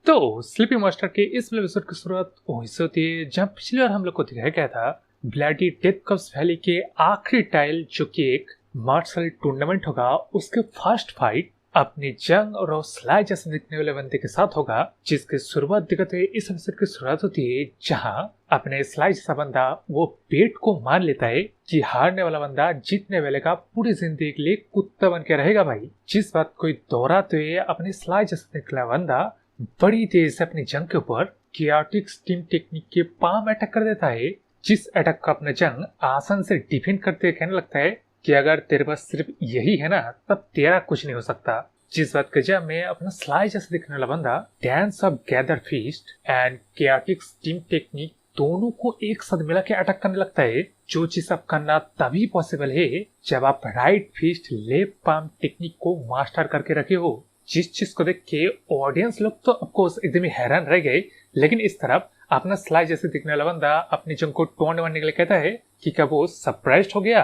तो sleepy master के इस एपिसोड की शुरुआत वहीं से होती है जहां पिछली बार हम लोग को दिखाया गया था ब्लडी डेथ कप्स वैली के आखिरी टाइल जो कि एक मार्शल टूर्नामेंट होगा उसके फर्स्ट फाइट अपनी जंग और स्लाई जैसे दिखने वाले बंदे के साथ होगा, जिसकी शुरुआत दिखाते हुए इस एपिसोड की शुरुआत होती है जहां अपने स्लाई जैसा बंदा वो पेट को मान लेता है कि हारने वाला बंदा जीतने वाले का पूरी जिंदगी के लिए कुत्ता बन के रहेगा भाई। जिस बात को दोहराते हुए अपने स्लाई जैसा दिखने वाला बंदा बड़ी तेज से अपनी जंग के ऊपर कियाटिक स्टीम टेक्निक के पाम अटैक कर देता है, जिस अटैक का अपना जंग आसान से डिफेंड करते कहने लगता है कि अगर तेरे पास सिर्फ यही है ना तब तेरा कुछ नहीं हो सकता। जिस बात के जब में अपना स्लाई जैसे दिखने वाला बंदा dance of gather feast and chaotic steam technique दोनों को एक साथ मिला के अटैक करने लगता है, जो चीज आप करना तभी पॉसिबल है जब आप right fist left palm technique को मास्टर करके रखे हो। जिस चीज को देख के ऑडियंस लोग तो ऑफकोर्स एकदम ही हैरान रह गए, लेकिन इस तरफ अपना स्लाई जैसे दिखने वाला बंदा अपनी जंग को टोन मारने के लिए कहता है कि क्या वो सरप्राइज हो गया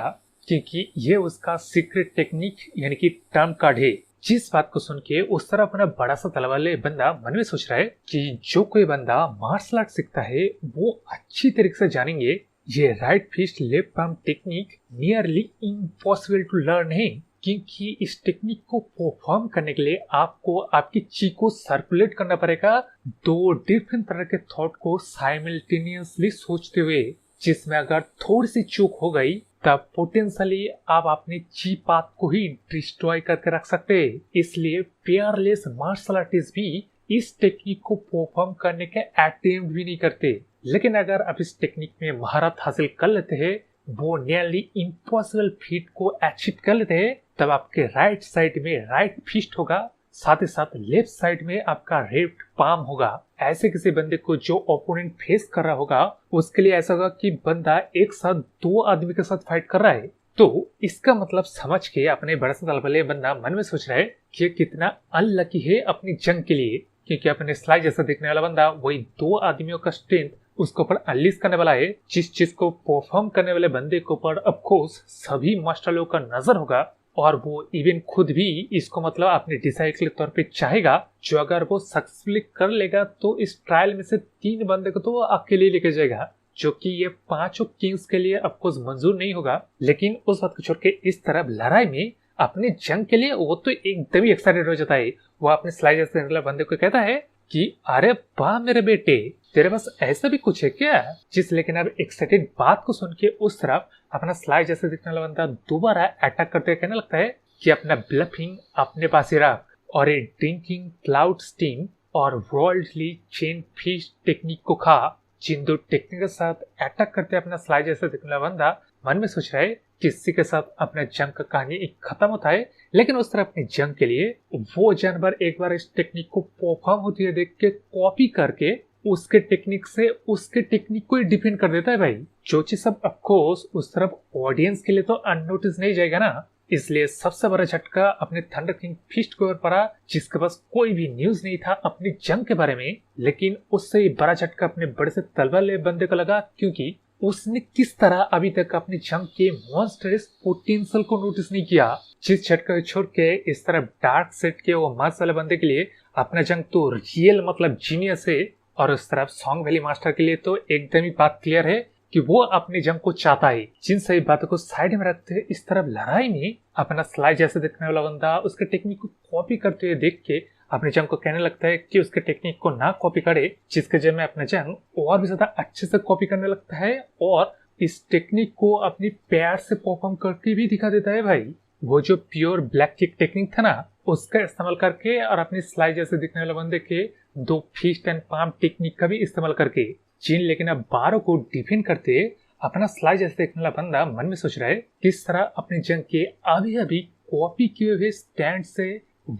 क्योंकि ये उसका सीक्रेट टेक्निक यानी कि टर्म कार्ड है। जिस बात को सुन के उस तरह अपना बड़ा सा तलवार वाले बंदा मन में सोच रहा है कि जो कोई बंदा मार्शल आर्ट सीखता है वो अच्छी तरीके से जानेंगे ये right fist left palm technique nearly impossible to learn है, क्योंकि इस टेक्निक को परफॉर्म करने के लिए आपको आपकी ची को सर्कुलेट करना पड़ेगा दो डिफरेंट तरह के थॉट को साइमल्टेनियसली सोचते हुए, जिसमें अगर थोड़ी सी चूक हो गई तब पोटेंशियली आप अपने ची पाथ को ही डिस्ट्रॉय करके रख सकते हैं। इसलिए फेयरलेस मार्शल आर्टिस्ट भी इस टेक्निक को परफॉर्म करने के अटेम्प्ट भी नहीं करते, लेकिन अगर आप इस टेक्निक में महारत हासिल कर लेते हैं, वो नियरली इम्पॉसिबल फीट को अचीव कर लेते हैं, तब आपके राइट साइड में राइट फिस्ट होगा, साथ ही साथ लेफ्ट साइड में आपका लेफ्ट पाम होगा। ऐसे किसी बंदे को जो ओपोनेंट फेस कर रहा होगा उसके लिए ऐसा होगा कि बंदा एक साथ दो आदमी के साथ फाइट कर रहा है। तो इसका मतलब समझ के अपने बड़े से तलवार बंदा मन में सोच रहा है कि कितना अनलकी है अपनी जंग के लिए, क्योंकि अपने स्लाई जैसा दिखने वाला बंदा वही दो आदमियों का स्ट्रेंथ उसके ऊपर अनलीज करने वाला है, जिस चीज को परफॉर्म करने वाले बंदे के ऊपर ऑफकोर्स सभी मास्टर लोगों का नजर होगा और वो इवन खुद भी इसको मतलब अपने डिसाइड के तौर पे चाहेगा, जो अगर वो सक्सेसफुली कर लेगा तो इस ट्रायल में से 3 बंदे को तो वो अकेले लेके जाएगा, जो कि ये 5 किंग्स के लिए ऑफकोर्स मंजूर नहीं होगा। लेकिन उस बात को छोड़ के इस तरह लड़ाई में अपने जंग के लिए वो तो एकदम ही एक्साइटेड हो जाता है। वो अपने स्लाई जैसे बंदे को कहता है कि अरे वाह मेरे बेटे, तेरे पास ऐसा भी कुछ है क्या? जिस लेकिन अब एक्साइटेड बात को सुन के उस तरफ अपना स्लाई जैसे दिखने वाला बंदा दोबारा अटैक करते कहने लगता है कि अपना ब्लफिंग अपने पास ही रख और ये ड्रिंकिंग क्लाउड स्टीम और वर्ल्डली चेन फिश टेक्निक को खा। जिन दो टेक्निक के साथ अटैक करते अपना स्लाई जैसे दिखने वाला बंदा मन में सोच रहा है कि इसी के साथ अपना जंग का कहानी एक खत्म होता है, लेकिन उस तरह अपनी जंग के लिए वो जानवर एक बार इस टेक्निक को परफॉर्म होती है देख के कॉपी करके उसके टेक्निक से उसके टेक्निक को ही डिफेंड कर देता है भाई, जो चीज सब ऑफकोर्स उस तरफ ऑडियंस के लिए तो अननोटिस नहीं जाएगा ना। इसलिए सबसे बड़ा झटका अपने थंडर किंग फिस्ट के ऊपर पड़ा, जिसके पास कोई भी न्यूज नहीं था अपनी जंग के बारे में, लेकिन उससे बड़ा झटका अपने बड़े से तलवार ले बंदे को लगा, क्योंकि उसने किस तरह अभी तक अपनी जंग के मॉन्स्टरस पोटेंशियल को नोटिस नहीं किया। जिस झटका को छोड़ के इस तरह डार्क सेट के वो मार्स वाले बंदे के लिए अपना जंग तो रियल मतलब जीनियस है, और उस तरफ सॉन्ग वैली मास्टर के लिए तो एकदम ही बात क्लियर है कि वो अपनी जंग को चाहता है। जिन सही बातों को साइड में रखते हुए इस तरफ लड़ाई में अपना स्लाई जैसे दिखने वाला बंदा उसके टेक्निक को कॉपी करते हुए देख के अपने जंग को कहने लगता है कि उसके टेक्निक को ना कॉपी करे, जिसके जगह में अपना जंग और भी ज्यादा अच्छे से कॉपी करने लगता है और इस टेक्निक को अपनी पैर से परफॉर्म करके भी दिखा देता है भाई। वो जो प्योर ब्लैक किक टेक्निक था ना उसका इस्तेमाल करके और अपनी स्लाई जैसे दिखने वाले बंदे के 2 फिस्ट एंड पाम टेक्निक का भी इस्तेमाल करके चीन लेकिन अब 12 को डिफेंड करते अपना स्लाई जैसे देखने वाला बंदा मन में सोच रहा है किस तरह अपनी जंग के अभी अभी कॉपी किए हुए स्टैंड से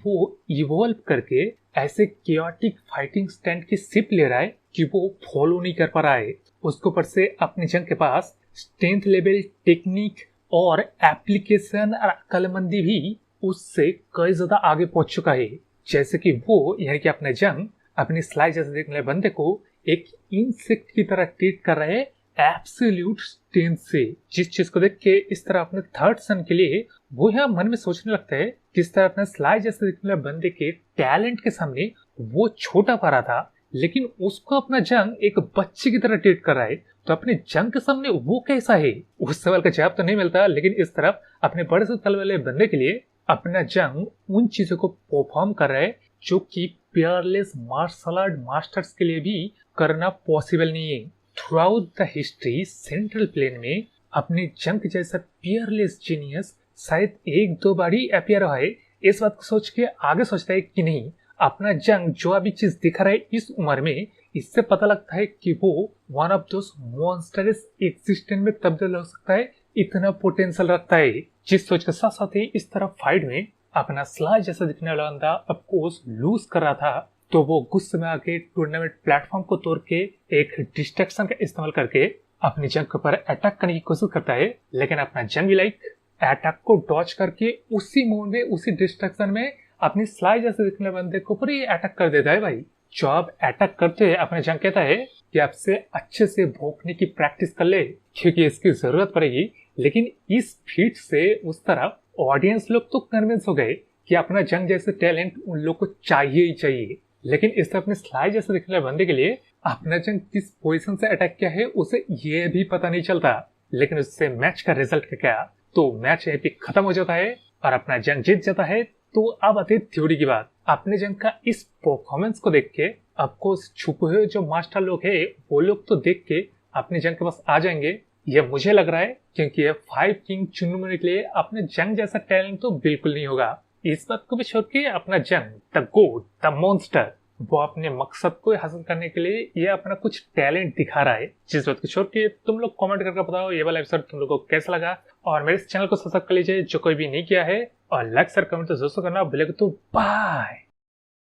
वो इवॉल्व करके ऐसे कियोटिक फाइटिंग स्टैंड की सिप ले रहा है कि वो फॉलो नहीं कर पा रहा है। उसके ऊपर से अपनी जंग के पास स्ट्रेंथ लेवल टेक्निक और एप्लीकेशन और अक्लमंदी भी उससे कई ज्यादा आगे पहुंच चुका है, जैसे कि वो यानी कि अपने जंग अपनी स्लाई जैसे देखने वाले बंदे को एक इंसेक्ट की तरह ट्रीट कर रहे एब्सोल्यूट स्ट्रेंथ से। जिस चीज को देख के इस तरह अपने थर्ड सन के लिए वो यहाँ मन में सोचने लगता है किस तरह अपने स्लाई जैसे दिखने वाले बंदे के टैलेंट के सामने वो छोटा पा रहा था, लेकिन उसको अपना जंग एक बच्चे की तरह ट्रीट कर रहा है। तो अपने जंग के सामने वो कैसा है? उस सवाल का जवाब तो नहीं मिलता, लेकिन इस तरफ अपने बड़े से तल वाले बंदे के लिए अपना जंग उन चीजों को परफॉर्म कर रहा है जो कि पियरलेस मार्शल आर्ट मास्टर्स के लिए भी करना पॉसिबल नहीं है। Throughout the history central plain में अपने जंग जैसा पियरलेस जीनियस शायद एक दो बार ही अपीयर हुआ है। इस बात को सोच के आगे सोचता है कि नहीं, अपना जंग जो अभी चीज दिखा रहा है इस उम्र में, इससे पता लगता है कि वो one of those monsters existence में तब्दील हो सकता है, इतना पोटेंशियल रखता है। जिस सोच के साथ साथ ही इस तरफ फाइट में अपना स्लाइस जैसा दिखने वाला बंदा ऑफकोर्स लूज कर रहा था, तो वो गुस्से में आके टूर्नामेंट प्लेटफॉर्म को तोड़ के एक डिस्ट्रैक्शन का इस्तेमाल करके अपनी जंग के ऊपर अटैक करने की कोशिश करता है। लेकिन अपना जंग भी अटैक को डॉच करके उसी मोड में उसी डिस्ट्रैक्शन में अपनी स्लाइस जैसे दिखने वाले बंदे को ऊपर ही अटैक कर देता है भाई। जो अब अटैक करते हैं अपने जंग कहता है कि आपसे अच्छे से भोंकने की प्रैक्टिस कर ले, क्योंकि इसकी जरूरत पड़ेगी। लेकिन इस फीट से उस तरफ ऑडियंस लोग तो कन्विंस हो गए कि अपना जंग जैसे टैलेंट उन लोग को चाहिए ही चाहिए। लेकिन इस तरफ अपने स्लाइस जैसे दिखने वाले बंदे के लिए अपना जंग किस पोजीशन से अटैक किया है उसे ये भी पता नहीं चलता। लेकिन उससे मैच का रिजल्ट क्या, तो मैच यहीं पे खत्म हो जाता है और अपना जंग जीत जाता है। तो अब आते थ्योरी की बात। अपने जंग का इस परफॉर्मेंस को देख के आपको छुपे हुए जो मास्टर लोग हैं वो लोग तो देख के अपने जंग के पास आ जाएंगे, ये मुझे लग रहा है, क्योंकि ये 5 किंग चुनने के लिए अपने जंग जैसा टैलेंट तो बिल्कुल नहीं होगा। इस बात को भी छोड़ के अपना जंग द गोड द मॉन्स्टर वो अपने मकसद को हासिल करने के लिए ये अपना कुछ टैलेंट दिखा रहा है। जिस बात को छोड़ के तुम लोग कमेंट करके बताओ ये वाला एपिसोड तुम लोग को कैसा लगा, और मेरे इस चैनल को सब्सक्राइब कर लीजिए जो कोई भी नहीं किया है, और लाइक शेयर कमेंट तो जरूर करना भूलेगा। तो बाय।